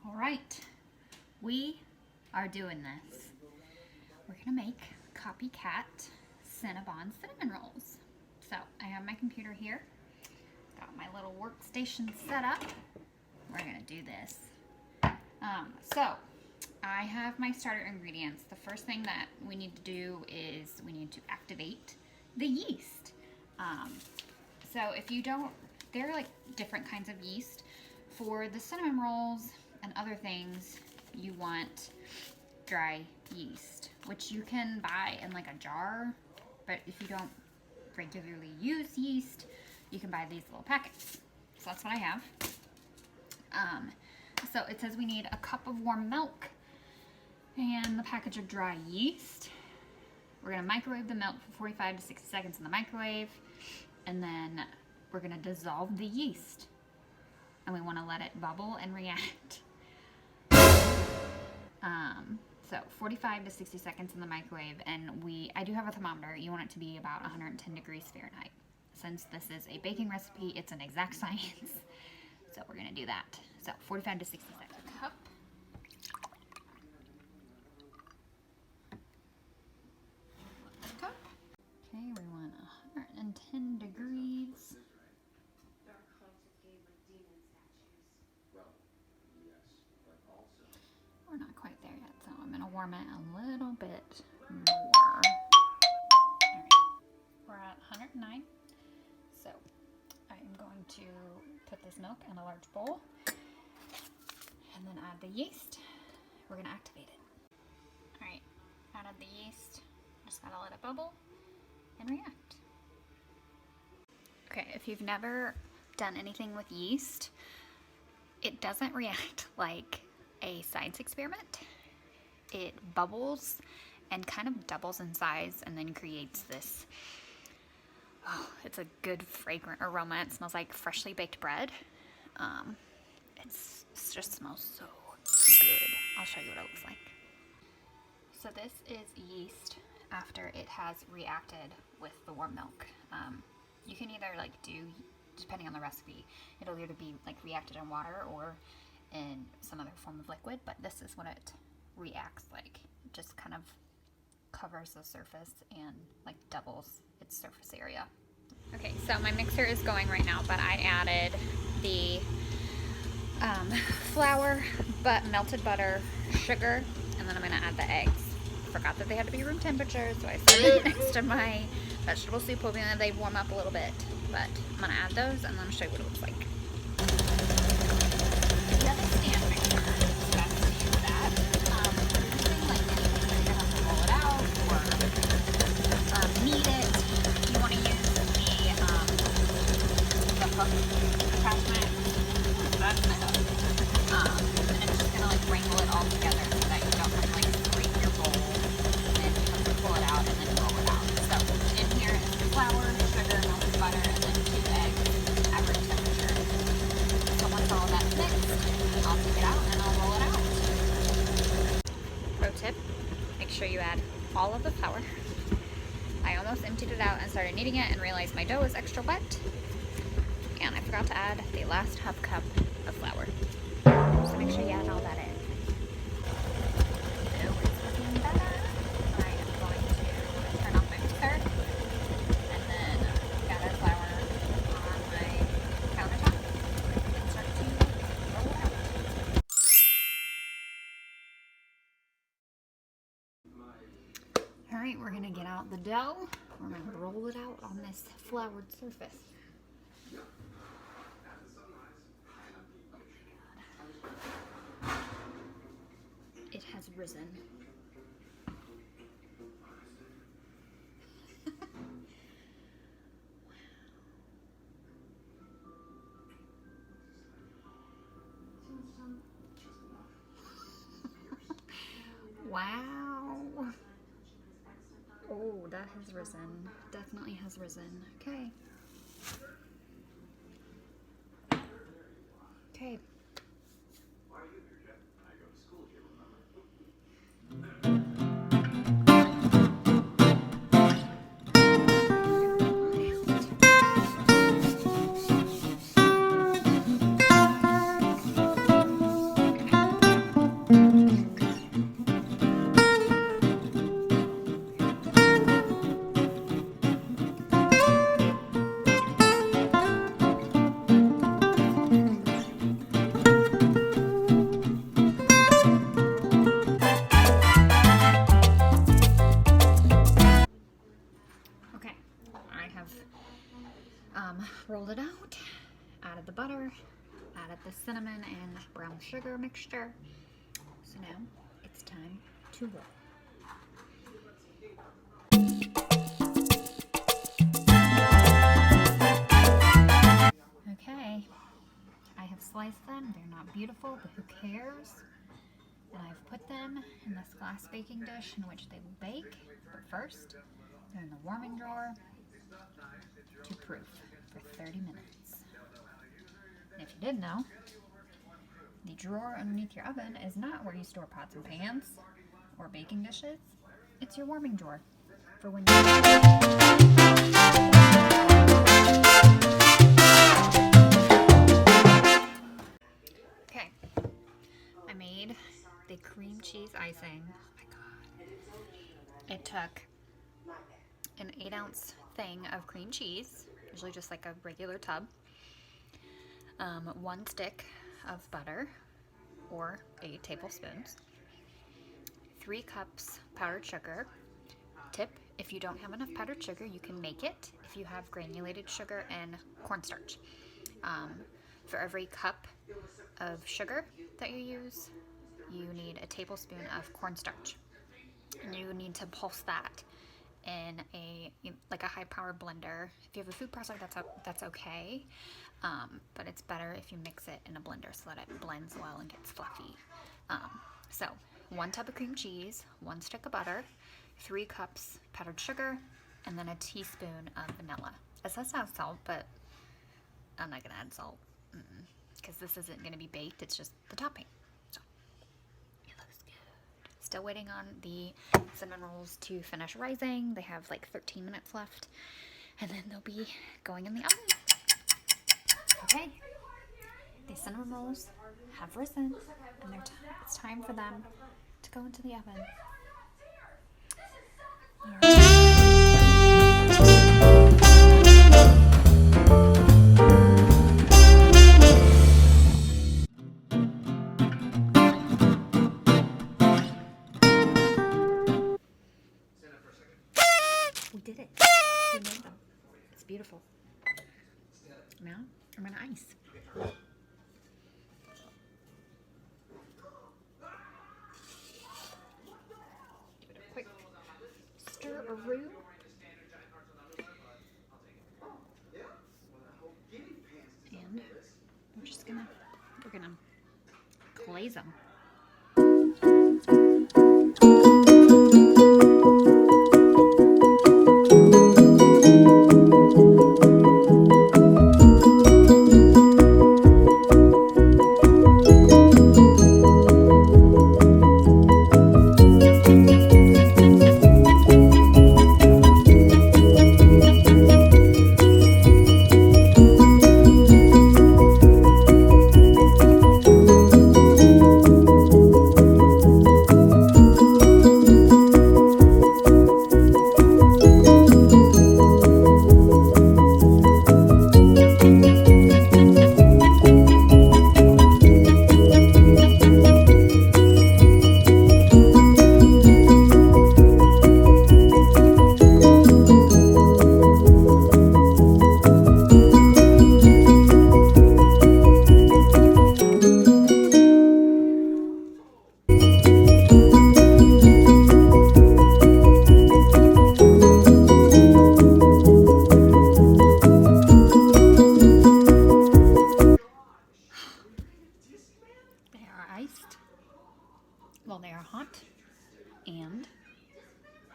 All right, we are doing this. We're gonna make copycat Cinnabon cinnamon rolls. So I have my computer here, got my little workstation set up. We're gonna do this. So I have my starter ingredients. The first thing that we need to do is we need to activate the yeast. So if you don't, there are like different kinds of yeast. For the cinnamon rolls and other things, you want dry yeast, which you can buy in like a jar, but if you don't regularly use yeast, you can buy these little packets. So that's what I have. So it says we need a cup of warm milk and the package of dry yeast. We're gonna microwave the milk for 45 to 60 seconds in the microwave, and then we're gonna dissolve the yeast. And we wanna let it bubble and react. So 45 to 60 seconds in the microwave, and I do have a thermometer. You want it to be about 110 degrees Fahrenheit. Since this is a baking recipe, it's an exact science. So we're gonna do that. So 45 to 60 seconds. Cup. Cup. Okay, we want 110 degrees. We're not quite there yet, so I'm gonna warm it a little bit more. Alright, we're at 109. So I'm going to put this milk in a large bowl and then add the yeast. We're gonna activate it. Alright, added the yeast. Just gotta let it bubble and react. Okay, if you've never done anything with yeast, it doesn't react like a science experiment. It bubbles and kind of doubles in size and then creates this, it's a good fragrant aroma. It smells like freshly baked bread. It just smells so good. I'll show you what it looks like. So this is yeast after it has reacted with the warm milk. You can either depending on the recipe, it'll either be like reacted in water or in some other form of liquid, but this is what it reacts like. It just kind of covers the surface and like doubles its surface area. Okay, so my mixer is going right now, but I added the flour, melted butter, sugar, and then I'm gonna add the eggs. Forgot that they had to be room temperature, so I set it next to my vegetable soup, hoping that they warm up a little bit. But I'm gonna add those and then I'll show you what it looks like. If you have a stand mixer, it's best to use that. Using like anything that you're gonna have to roll it out or knead it, you want to use the hook attachment. So that's my hook. And it's just gonna like wrangle it all together so that you don't have to like scrape your bowl and then you have to pull it out and then roll it out. So in here is the flour, sugar, melted butter, and then 2 eggs at room temperature. So once all of that's mixed, I'll take it out and I'll roll it out. Pro tip, make sure you add all of the flour. I almost emptied it out and started kneading it and realized my dough is extra wet. And I forgot to add the last half cup of flour. So make sure you add all that in. Dough is looking better. I am going to turn off my mixer and then gather flour on my countertop and start to roll it out. Alright, we're going to get out the dough. We're going to roll it out on this floured surface. It has risen. Wow. Oh, that has risen. Definitely has risen. Okay. Okay. cinnamon and brown sugar mixture. So now it's time to roll. Okay, I have sliced them. They're not beautiful, but who cares? And I've put them in this glass baking dish in which they will bake. But first, they're in the warming drawer to proof for 30 minutes. And if you didn't know, the drawer underneath your oven is not where you store pots and pans or baking dishes. It's your warming drawer for when you... Okay, I made the cream cheese icing. Oh my god. It took an 8-ounce thing of cream cheese, usually just like a regular tub, 1 stick of butter, or 8 tablespoons, 3 cups powdered sugar. Tip, if you don't have enough powdered sugar, you can make it if you have granulated sugar and cornstarch. For every cup of sugar that you use, you need a tablespoon of cornstarch. And you need to pulse that in a high-powered blender. If you have a food processor, that's okay, but it's better if you mix it in a blender so that it blends well and gets fluffy. So 1 tub of cream cheese, 1 stick of butter, 3 cups powdered sugar, and then a teaspoon of vanilla. It says to have salt, but I'm not gonna add salt because this isn't gonna be baked. It's just the topping. So it looks good. Still waiting on the cinnamon rolls to finish rising. They have like 13 minutes left, and then they'll be going in the oven. Okay, the cinnamon rolls have risen, and it's time for them to go into the oven. We did it. We made them. It's beautiful. Now I'm gonna ice. Give it a quick stir-a-roo. And we're gonna glaze them. Well, they are hot, and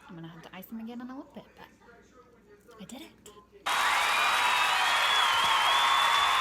I'm gonna have to ice them again in a little bit, but I did it.